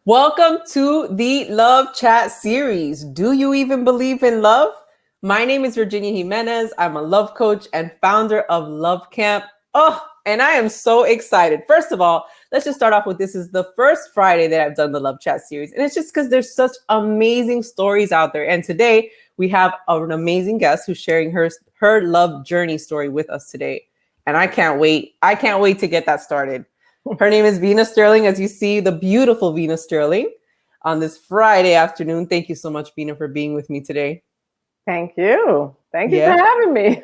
Welcome to the Love Chat series. Do you even believe in love? My name is Virginia Jimenez. I'm a love coach and founder of Love Camp. Oh, and I am so excited. First of all, let's just start off with this is the first Friday that I've done the Love Chat series. And it's just because there's such amazing stories out there. And today we have an amazing guest who's sharing her love journey story with us today. And I can't wait. I can't wait to get that started. Her name is Vena Sterling, as you see, the beautiful Vena Sterling on this Friday afternoon. Thank you so much, Vena, for being with me today. Thank you. Thank you for having me.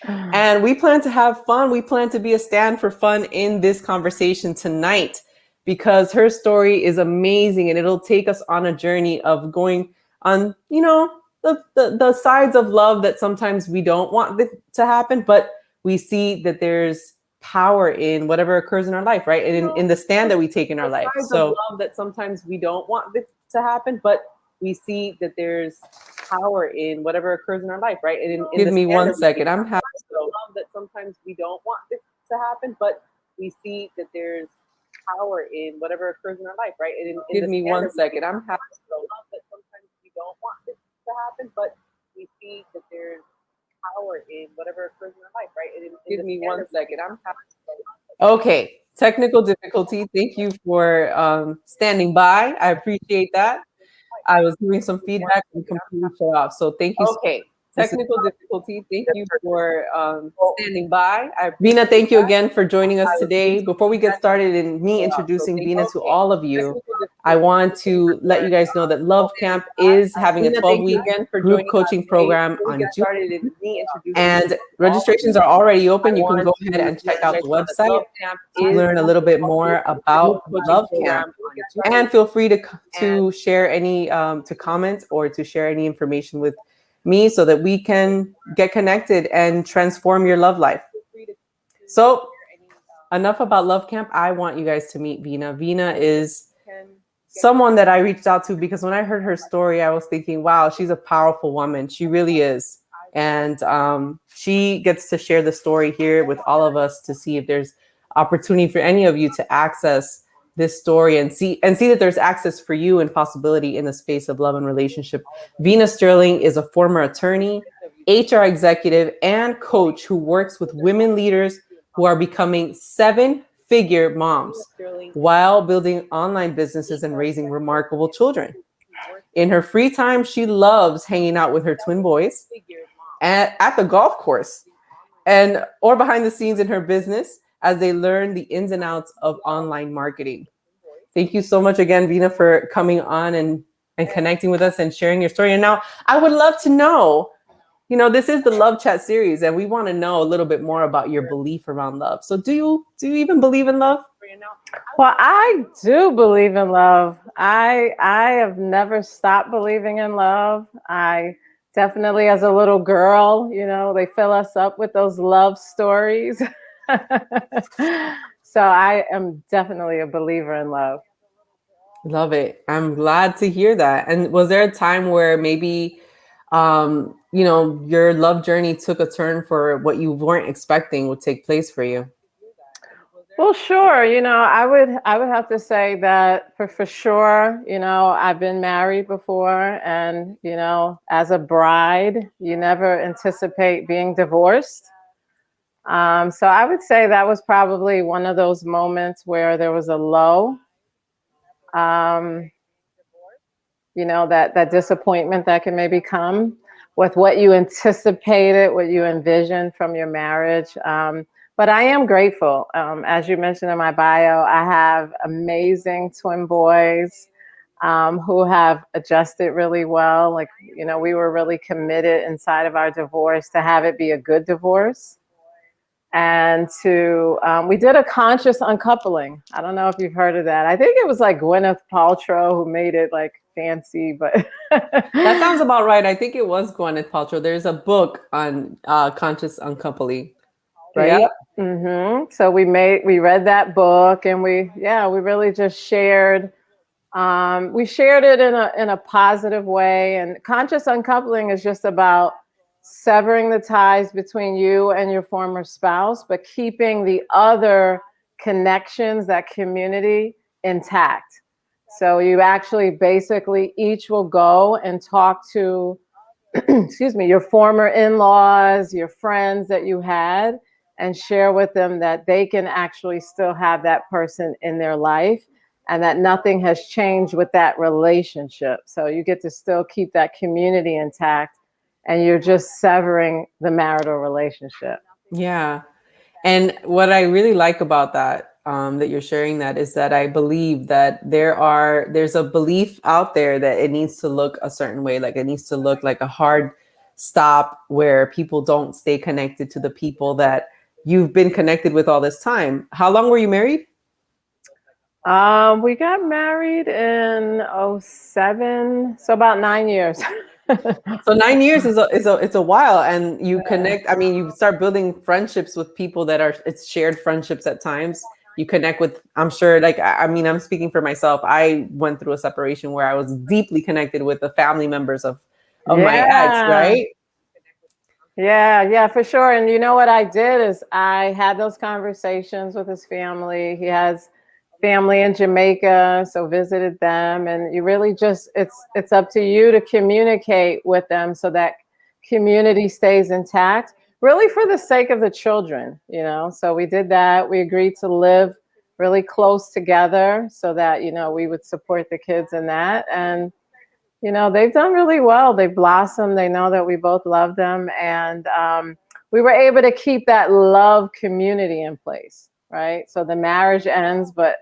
And we plan to have fun. We plan to be a stand for fun in this conversation tonight because her story is amazing and it'll take us on a journey of going on, the sides of love that sometimes we don't want to happen, but we see that there's power in whatever occurs in our life, right? And in the stand that we take in our life. So love that sometimes we don't want it to happen, but we see that there's power in whatever occurs in our life, right? And give me 1 second. I'm happy. So love that sometimes we don't want it to happen, but we see that there's power in whatever occurs in our life, right? And give me 1 second. I'm happy. So love that sometimes we don't want it to happen, but we see that there's power in whatever occurs in our life, right? And give me 1 second. I'm happy. Okay, technical difficulty. Thank you for standing by. I appreciate that. I was doing some feedback and completely shut off. So thank you. Okay. Technical difficulty. Thank you for standing by. Vena, thank you again for joining us today. Before we get started in me introducing Vena to all of you, I want to let you guys know that Love Camp is having a 12-week group coaching program on June. And registrations are already open. You can go ahead and check out the website to learn a little bit more about Love Camp. And feel free to share any, to comment or to share any information with me so that we can get connected and transform your love life. So enough about Love Camp. I want you guys to meet Vena. Vena is someone that I reached out to because when I heard her story, I was thinking, wow, she's a powerful woman. She really is. And she gets to share the story here with all of us to see if there's opportunity for any of you to access this story and see that there's access for you and possibility in the space of love and relationship. Vena Sterling is a former attorney, HR executive, and coach who works with women leaders who are becoming 7-figure moms while building online businesses and raising remarkable children. In her free time, she loves hanging out with her twin boys at the golf course or behind the scenes in her business as they learn the ins and outs of online marketing. Thank you so much again, Vena, for coming on and connecting with us and sharing your story. And now I would love to know, this is the Love Chat series, and we want to know a little bit more about your belief around love. So do you even believe in love? Well, I do believe in love. I have never stopped believing in love. I definitely, as a little girl, they fill us up with those love stories. So I am definitely a believer in love. Love it. I'm glad to hear that. And was there a time where maybe, your love journey took a turn for what you weren't expecting would take place for you? Well, sure. I would have to say that for sure, I've been married before, and, as a bride, you never anticipate being divorced. So I would say that was probably one of those moments where there was a low, that disappointment that can maybe come with what you anticipated, what you envisioned from your marriage. But I am grateful. As you mentioned in my bio, I have amazing twin boys who have adjusted really well. Like, we were really committed inside of our divorce to have it be a good divorce. And we did a conscious uncoupling. I don't know if you've heard of that. I think it was like Gwyneth Paltrow who made it like fancy, but that sounds about right. I think it was Gwyneth Paltrow. There's a book on conscious uncoupling, right? Yep. Mm-hmm. So we read that book, and we really just shared. We shared it in a positive way. And conscious uncoupling is just about severing the ties between you and your former spouse, but keeping the other connections, that community, intact. So you actually basically each will go and talk to, excuse me, your former in-laws, your friends that you had, and share with them that they can actually still have that person in their life and that nothing has changed with that relationship. So you get to still keep that community intact and you're just severing the marital relationship. Yeah. And what I really like about that, that you're sharing that, is that I believe that there's a belief out there that it needs to look a certain way, like it needs to look like a hard stop where people don't stay connected to the people that you've been connected with all this time. How long were you married? We got married in '07, so about 9 years. So 9 years it's a while, and you connect. I mean, you start building friendships with people that are it's shared friendships at times. You connect with, I'm sure, like I mean, I'm speaking for myself. I went through a separation where I was deeply connected with the family members of my ex, Yeah. right? Yeah, for sure. And you know what I did is I had those conversations with his family. He has family in Jamaica, so visited them. And you really just it's up to you to communicate with them so that community stays intact, really for the sake of the children, you know. So we did that. We agreed to live really close together so that, you know, we would support the kids in that. And you know, they've done really well. They blossomed. They know that we both love them. And we were able to keep that love community in place, right? So the marriage ends, but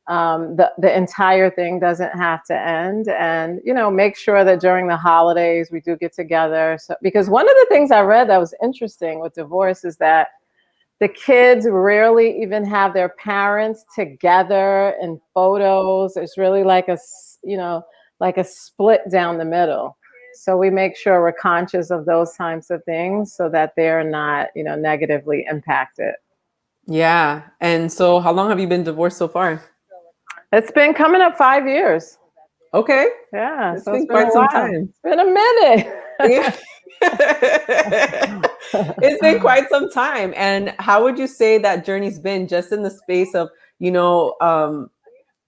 the entire thing doesn't have to end. And, you know, make sure that during the holidays we do get together. So, because one of the things I read that was interesting with divorce is that the kids rarely even have their parents together in photos. It's really like you know, like a split down the middle. So we make sure we're conscious of those types of things so that they're not, you know, negatively impacted. Yeah. And so, how long have you been divorced so far? It's been coming up 5 years. Okay, Yeah, it's so it's been been a quite some while. time. It's been a minute. Yeah. It's been quite some time. And how would you say that journey's been just in the space of, you know,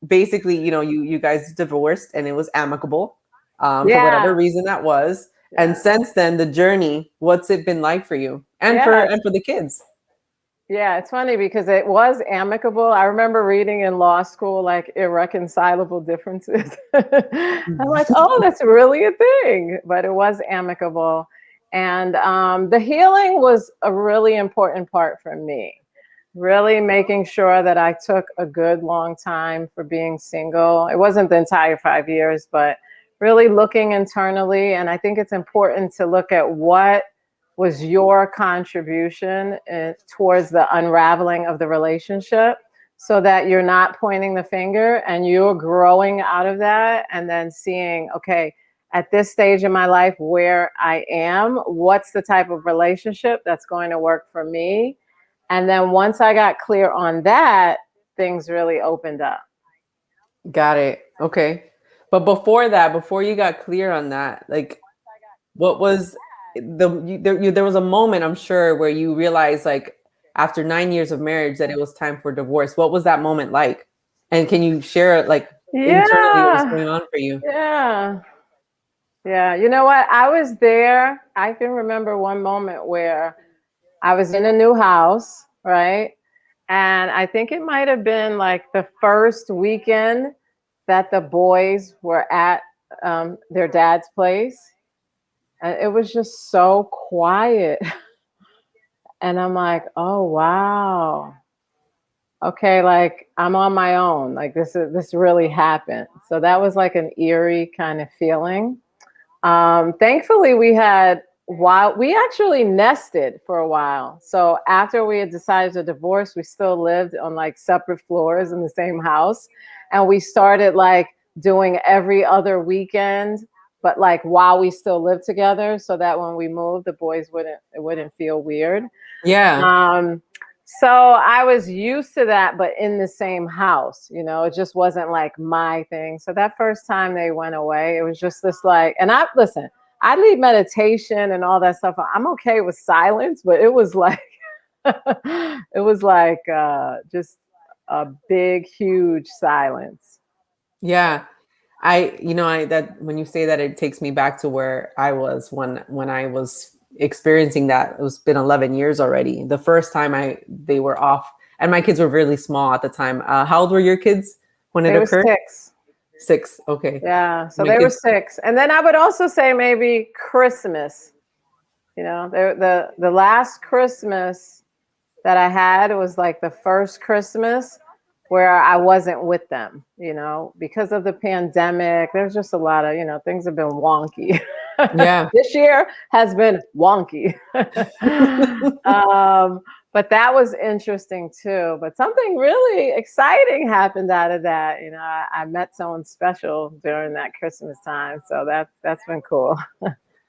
basically, you know, you guys divorced and it was amicable, for whatever Yeah, reason that was. And yeah, since then, the journey, what's it been like for you yeah. and for the kids? Yeah, it's funny because it was amicable. I remember reading in law school like irreconcilable differences. I'm like, oh, that's really a thing. But it was amicable. And the healing was a really important part for me. Really making sure that I took a good long time for being single. It wasn't the entire 5 years, but really looking internally. And I think it's important to look at what was your contribution towards the unraveling of the relationship so that you're not pointing the finger and you're growing out of that and then seeing, okay, at this stage in my life where I am, what's the type of relationship that's going to work for me? And then once I got clear on that, things really opened up. Got it. Okay. But before that, before you got clear on that, like what was there was a moment, I'm sure, where you realized, like, after 9 years of marriage, that it was time for divorce. What was that moment like? And can you share, like, internally what was Yeah, going on for you? yeah. Yeah, you know what? I was there. I can remember one moment where I was in a new house, right? And I think it might have been like the first weekend that the boys were at their dad's place. And it was just so quiet. And I'm like, oh, wow. Okay, like I'm on my own. Like this really happened. So that was like an eerie kind of feeling. Thankfully, we had while we actually nested for a while. So after we had decided to divorce, we still lived on like separate floors in the same house, and we started like doing every other weekend, but like while we still lived together, so that when we moved, the boys wouldn't feel weird. Yeah. Um, so I was used to that, but in the same house, you know, it just wasn't like my thing. So that first time they went away, it was just this like, and listen, I lead meditation and all that stuff. I'm okay with silence, but it was like, it was like just a big, huge silence. Yeah. That when you say that, it takes me back to where I was when I was experiencing that. It was been 11 years already. The first time they were off, and my kids were really small at the time. How old were your kids when it They were occurred? 6. 6. Okay. Yeah, so My they were kids. 6. And then I would also say maybe Christmas. The last Christmas that I had was like the first Christmas where I wasn't with them, because of the pandemic. There's just a lot of, things have been wonky. Yeah. This year has been wonky. um, but that was interesting too. But something really exciting happened out of that. I met someone special during that Christmas time. So that's been cool.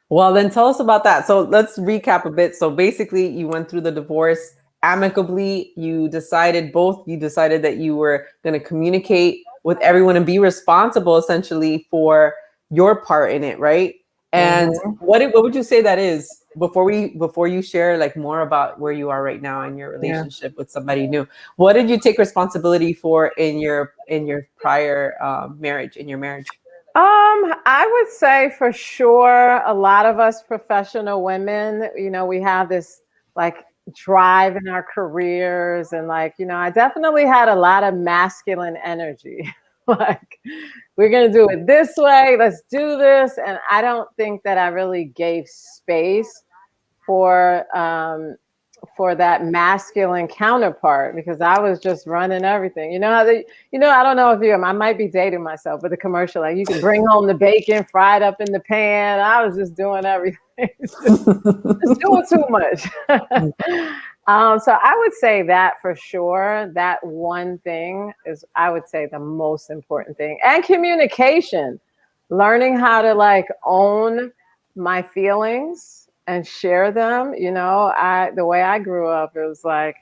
Well, then tell us about that. So let's recap a bit. So basically, you went through the divorce amicably. You decided that you were going to communicate with everyone and be responsible essentially for your part in it, right? And Mhm. what would you say that is before you share like more about where you are right now in your Yeah. relationship with somebody new? What did you take responsibility for in your prior marriage, in your marriage? I would say for sure, a lot of us professional women, we have this like drive in our careers. And like, I definitely had a lot of masculine energy. Like, we're going to do it this way, let's do this. And I don't think that I really gave space for that masculine counterpart, because I was just running everything. I don't know if I might be dating myself, but the commercial, like, you can bring home the bacon fried up in the pan. I was just doing everything, just doing too much. So I would say that for sure, that one thing is, I would say, the most important thing. And communication, learning how to like own my feelings and share them. The way I grew up, it was like,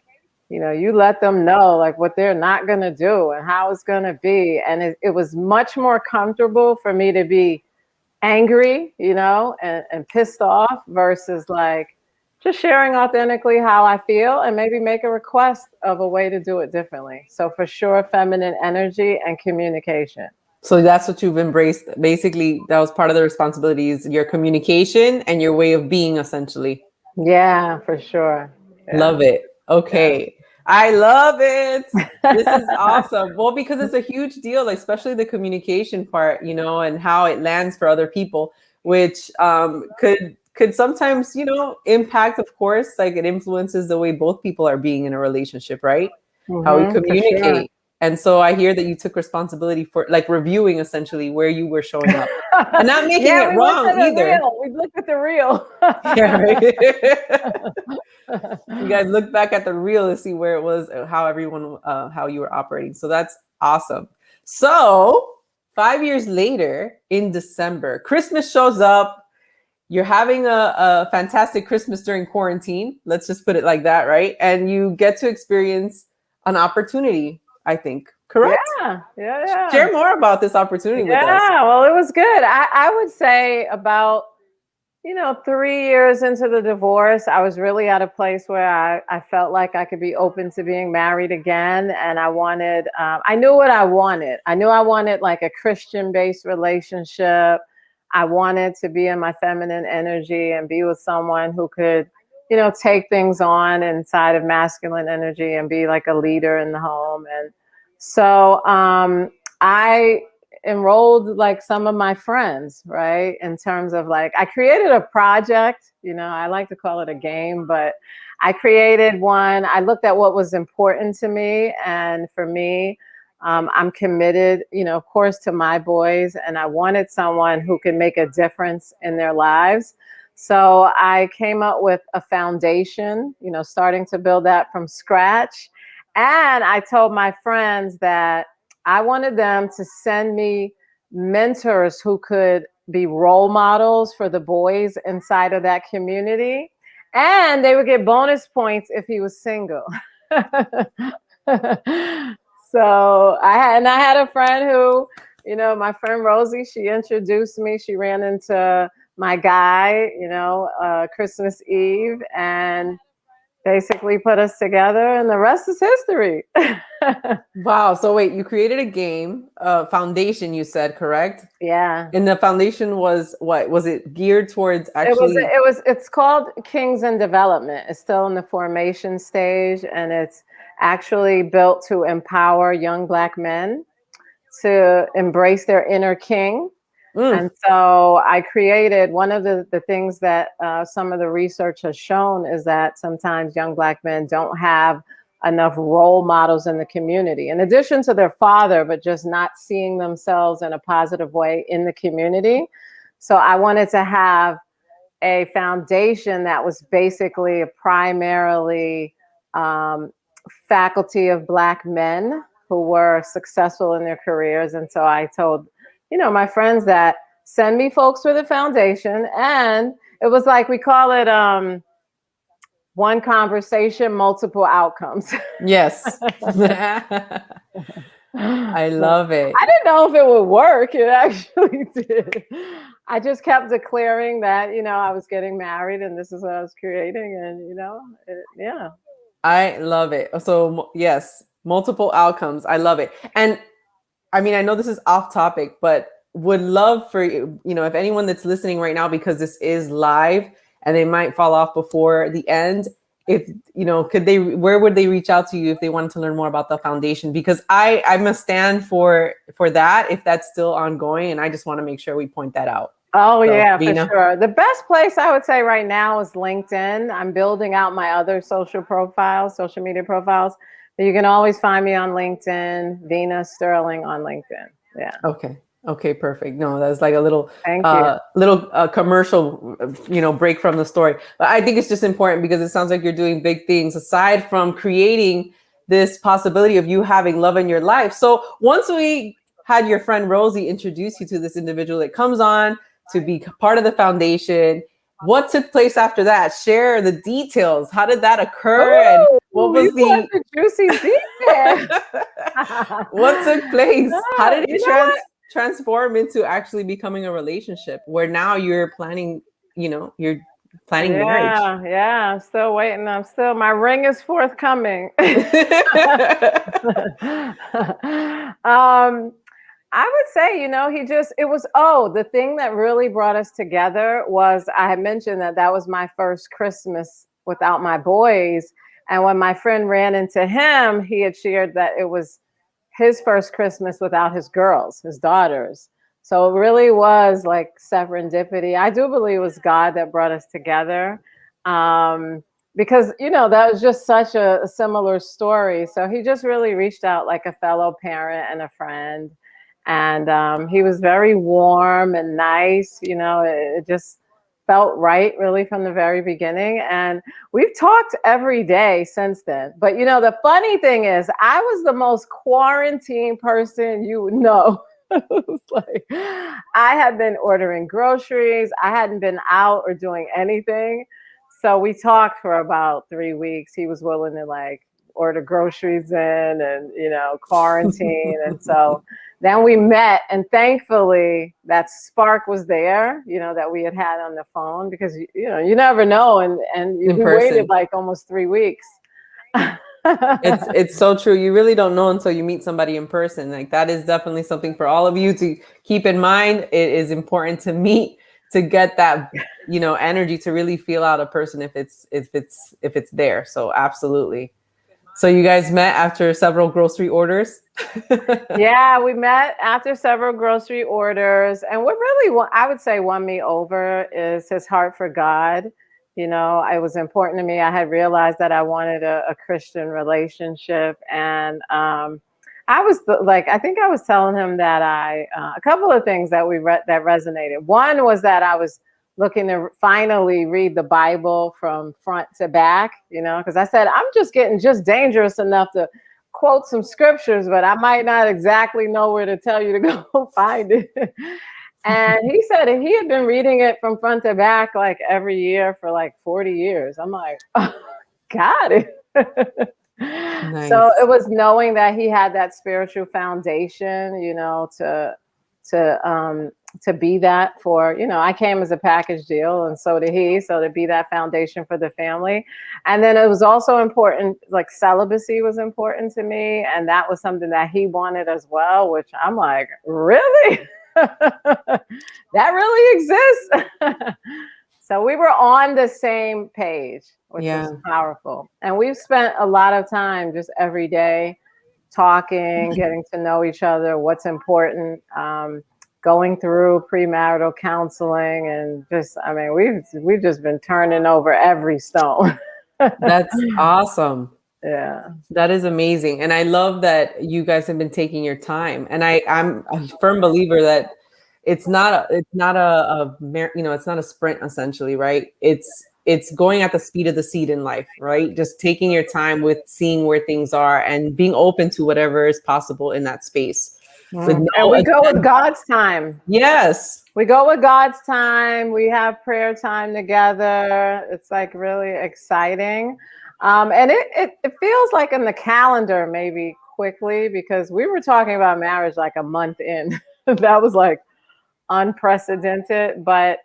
you let them know like what they're not going to do and how it's going to be. And it was much more comfortable for me to be angry, and pissed off, versus like just sharing authentically how I feel and maybe make a request of a way to do it differently. So for sure, feminine energy and communication. So that's what you've embraced. Basically, that was part of the responsibilities, your communication and your way of being, essentially. Yeah, for sure. Yeah. Love it. Yeah. Okay. I love it. This is awesome. Well, because it's a huge deal, especially the communication part, and how it lands for other people, which could sometimes, impact, of course, like it influences the way both people are being in a relationship, right? How we For sure. communicate. And so I hear that you took responsibility for like reviewing essentially where you were showing up and not making Yeah, it we looked wrong at the either. real. We looked at the real. Yeah, right. You guys look back at the reel to see where it was, how you were operating. So that's awesome. So 5 years later, in December, Christmas shows up. You're having a fantastic Christmas during quarantine. Let's just put it like that, right? And you get to experience an opportunity, I think. Correct? Yeah, yeah, Share more about this opportunity with us. yeah. Well, it was good. I would say about 3 years into the divorce, I was really at a place where I felt like I could be open to being married again. And I knew what I wanted. I knew I wanted like a Christian-based relationship. I wanted to be in my feminine energy and be with someone who could, take things on inside of masculine energy and be like a leader in the home. And so I enrolled like some of my friends, right? In terms of like, I created a project, I like to call it a game, but I created one. I looked at what was important to me. And for me, I'm committed, of course, to my boys, and I wanted someone who could make a difference in their lives. So I came up with a foundation, starting to build that from scratch. And I told my friends that I wanted them to send me mentors who could be role models for the boys inside of that community. And they would get bonus points if he was single. So I had a friend who, my friend Rosie, she introduced me. She ran into my guy, Christmas Eve. And basically put us together, and the rest is history. Wow. So wait, you created a game, foundation, you said, correct? Yeah. And the foundation was what? Was it geared towards actually? It's called Kings in Development. It's still in the formation stage, and it's actually built to empower young Black men to embrace their inner king. Mm, And so I created one of the things that some of the research has shown is that sometimes young Black men don't have enough role models in the community, in addition to their father, but just not seeing themselves in a positive way in the community. So I wanted to have a foundation that was basically a primarily faculty of Black men who were successful in their careers. And so I told, my friends that send me folks for the foundation. And it was like, we call it one conversation, multiple outcomes. yes. I love it. I didn't know if it would work. It actually did. I just kept declaring that, I was getting married and this is what I was creating. And, yeah. I love it. So yes, multiple outcomes. I love it. And I mean, I know this is off topic, but would love for if anyone that's listening right now, because this is live and they might fall off before the end, if where would they reach out to you if they wanted to learn more about the foundation? Because I'm a stand for that if that's still ongoing, and I just want to make sure we point that out. Oh, So, yeah, Vena? for sure. The best place I would say right now is LinkedIn. I'm building out my other social media profiles. But you can always find me on LinkedIn, Vena Sterling on LinkedIn. Yeah. Okay, perfect. No, that's like a little Thank you. commercial, break from the story. But I think it's just important because it sounds like you're doing big things aside from creating this possibility of you having love in your life. So once we had your friend Rosie introduce you to this individual that comes on to be part of the foundation, what took place after that? Share the details. How did that occur? And what was the juicy details? what took place? How did it transform into actually becoming a relationship where now you're planning, marriage? Yeah. Still waiting. My ring is forthcoming. I would say, the thing that really brought us together was I had mentioned that was my first Christmas without my boys. And when my friend ran into him, he had shared that it was his first Christmas without his girls, his daughters. So it really was like serendipity. I do believe it was God that brought us together. Because that was just such a similar story. So he just really reached out like a fellow parent and a friend. And he was very warm and nice. It just felt right really from the very beginning. And we've talked every day since then. But the funny thing is I was the most quarantined person you would know. It was like I had been ordering groceries. I hadn't been out or doing anything. So we talked for about 3 weeks. He was willing to like order groceries in and, quarantine. And so then we met, and thankfully that spark was there, that we had on the phone, because, you never know. And we waited like almost 3 weeks. It's so true. You really don't know until you meet somebody in person. Like that is definitely something for all of you to keep in mind. It is important to meet to get that, energy to really feel out a person if it's there. So absolutely. So you guys met after several grocery orders? Yeah, we met after several grocery orders. And what really, I would say, won me over is his heart for God. It was important to me. I had realized that I wanted a Christian relationship. And I was I think I was telling him that a couple of things that that resonated. One was that I was looking to finally read the Bible from front to back, because I said, I'm just getting dangerous enough to quote some scriptures, but I might not exactly know where to tell you to go find it. And he said that he had been reading it from front to back like every year for like 40 years. I'm like, oh, got it. Nice. So it was knowing that he had that spiritual foundation, to to be that for, I came as a package deal and so did he. So to be that foundation for the family. And then it was also important, like celibacy was important to me. And that was something that he wanted as well, which I'm like, really? That really exists? So we were on the same page, which was powerful. And we've spent a lot of time just every day talking, getting to know each other, what's important, going through premarital counseling, and just, I mean, we've just been turning over every stone. That's awesome. Yeah. That is amazing. And I love that you guys have been taking your time. And I'm a firm believer that it's not it's not a sprint essentially, right? It's going at the speed of the seed in life, right? Just taking your time with seeing where things are and being open to whatever is possible in that space. And we go with God's time. Yes. We go with God's time. We have prayer time together. It's like really exciting. And it feels like in the calendar maybe quickly, because we were talking about marriage like a month in. That was like unprecedented, but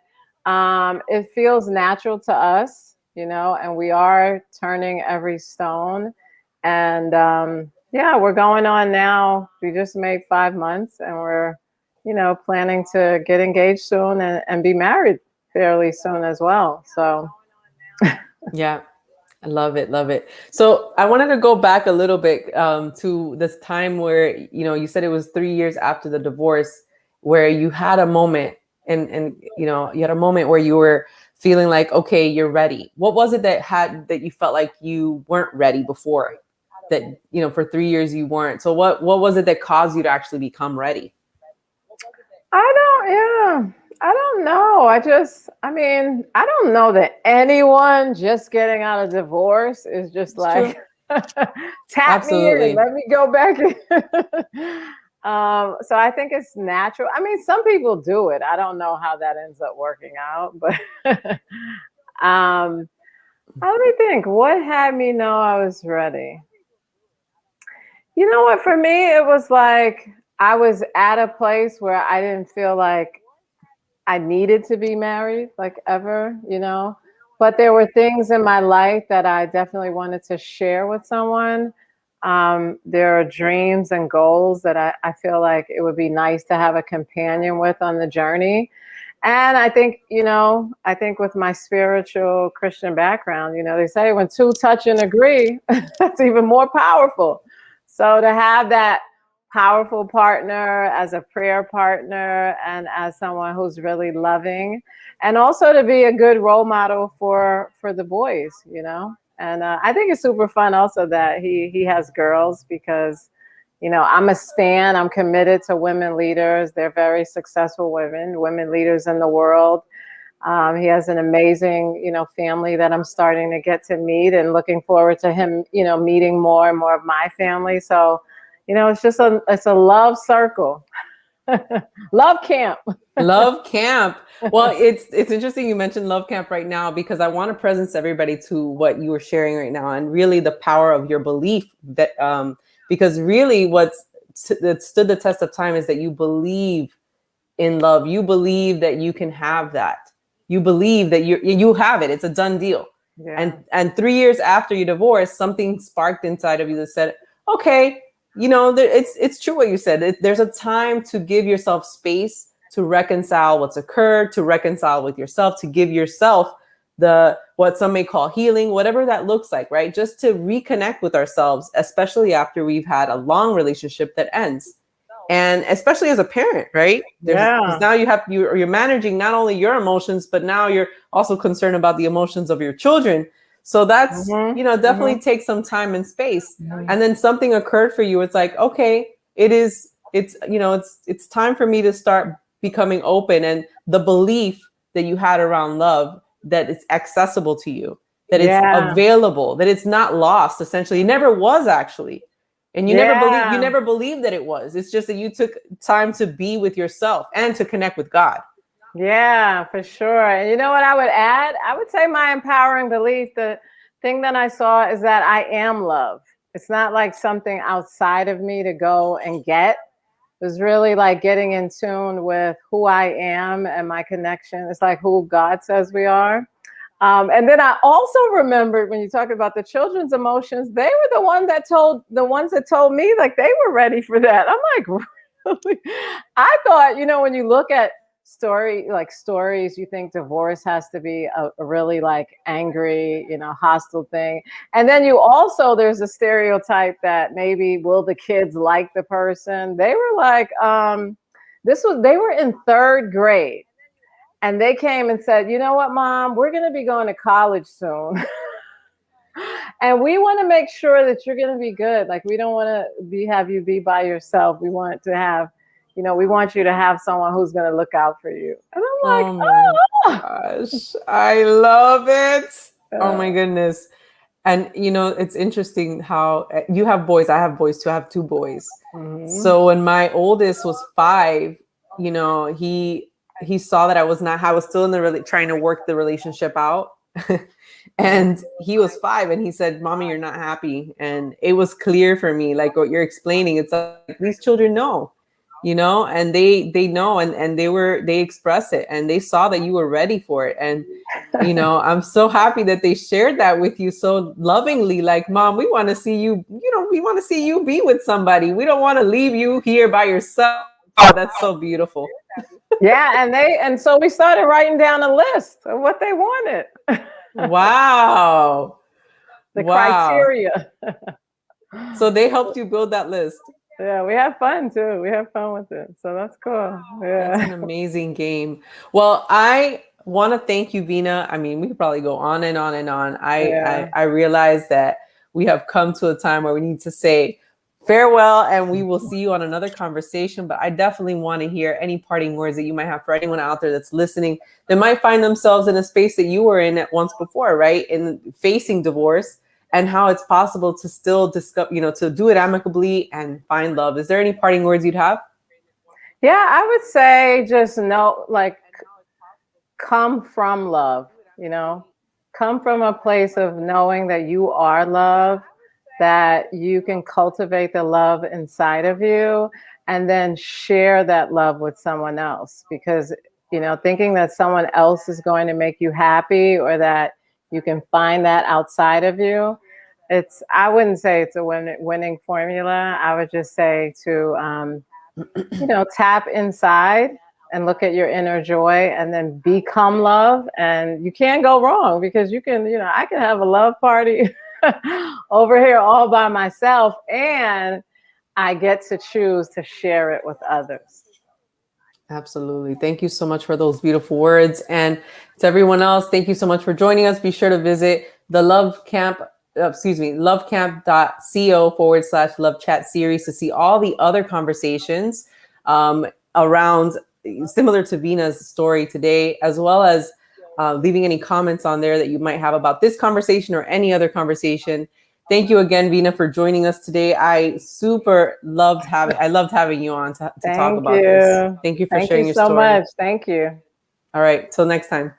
it feels natural to us, and we are turning every stone. And yeah, we're going on now. We just made 5 months and we're, planning to get engaged soon and be married fairly soon as well. So yeah. I love it. Love it. So I wanted to go back a little bit to this time where, you said it was 3 years after the divorce where you had a moment and you had a moment where you were feeling like, okay, you're ready. What was it that you felt like you weren't ready before, that, for 3 years you weren't? So what was it that caused you to actually become ready? I don't know. I don't know that anyone just getting out of divorce is just it's like, tap Absolutely. me in, let me go back in. So I think it's natural. I mean, some people do it. I don't know how that ends up working out, but let me think. What had me know I was ready? You know what? For me, it was like I was at a place where I didn't feel like I needed to be married, like ever, but there were things in my life that I definitely wanted to share with someone. There are dreams and goals that I feel like it would be nice to have a companion with on the journey. And I think, with my spiritual Christian background, they say when two touch and agree, that's even more powerful. So to have that powerful partner as a prayer partner and as someone who's really loving, and also to be a good role model for the boys, and I think it's super fun also that he has girls, because I'm a stan. I'm committed to women leaders. They're very successful women leaders in the world. He has an amazing, family that I'm starting to get to meet, and looking forward to him, meeting more and more of my family. So, it's just it's a love circle. Love camp. Love camp. Well, it's interesting you mentioned love camp right now, because I want to presence everybody to what you were sharing right now, and really the power of your belief that because really that stood the test of time is that you believe in love. You believe that you can have that. You believe that you have it. It's a done deal. Yeah. And 3 years after you divorced, something sparked inside of you that said, okay, it's true what you said. There's a time to give yourself space to reconcile what's occurred, to reconcile with yourself, to give yourself what some may call healing, whatever that looks like, right? Just to reconnect with ourselves, especially after we've had a long relationship that ends. And especially as a parent, right? Because now you're managing not only your emotions, but now you're also concerned about the emotions of your children. So that's, definitely takes some time and space. And then something occurred for you. It's like, okay, it's time for me to start becoming open. And the belief that you had around love, that it's accessible to you, that it's available, that it's not lost. Essentially, it never was actually. And you never believed that it was. It's just that you took time to be with yourself and to connect with God. Yeah, for sure. And you know what I would add? I would say my empowering belief, the thing that I saw is that I am love. It's not like something outside of me to go and get. was really like getting in tune with who I am and my connection. It's like who God says we are. And then I also remembered when you talk about the children's emotions, they were the ones that told me like they were ready for that. I'm like, really? I thought, when you look at stories, you think divorce has to be a really like angry, hostile thing. And then there's a stereotype that maybe will the kids like the person? They were like, they were in third grade. And they came and said, you know what, Mom, we're going to be going to college soon. And we want to make sure that you're going to be good. Like, we don't want to have you be by yourself. We want to have, we want you to have someone who's going to look out for you. And I'm like, Oh my gosh, I love it. Oh my goodness. And it's interesting how you have boys. I have boys too. I have two boys. Mm-hmm. So when my oldest was 5, he saw that I was still in the trying to work the relationship out. And he was 5 and he said, Mommy, you're not happy. And it was clear for me, like what you're explaining. It's like these children know, and they know, and they express it, and they saw that you were ready for it. And I'm so happy that they shared that with you so lovingly. Like, Mom, we want to see you, we want to see you be with somebody. We don't want to leave you here by yourself. Oh, that's so beautiful. Yeah. And so we started writing down a list of what they wanted. Wow. The criteria. So they helped you build that list. Yeah, we have fun too. We have fun with it. So that's cool. Yeah. That's an amazing game. Well, I want to thank you, Vena. I mean, we could probably go on and on and on. I realize that we have come to a time where we need to say farewell, and we will see you on another conversation. But I definitely want to hear any parting words that you might have for anyone out there that's listening that might find themselves in a space that you were in at once before, right? In facing divorce, and how it's possible to still discover, to do it amicably and find love. Is there any parting words you'd have? Yeah, I would say just come from love, come from a place of knowing that you are love, that you can cultivate the love inside of you, and then share that love with someone else. Because, thinking that someone else is going to make you happy or that you can find that outside of you, I wouldn't say it's a winning formula. I would just say to, tap inside and look at your inner joy and then become love. And you can't go wrong, because you can, I can have a love party over here all by myself, and I get to choose to share it with others. Absolutely. Thank you so much for those beautiful words. And to everyone else, thank you so much for joining us. Be sure to visit the lovecamp.co/love chat series to see all the other conversations around, similar to Vena's story today, as well as leaving any comments on there that you might have about this conversation or any other conversation. Thank you again, Vena, for joining us today. I loved having you on to talk about this. Thank you for sharing your story. Thank you so much. Thank you. All right. Till next time.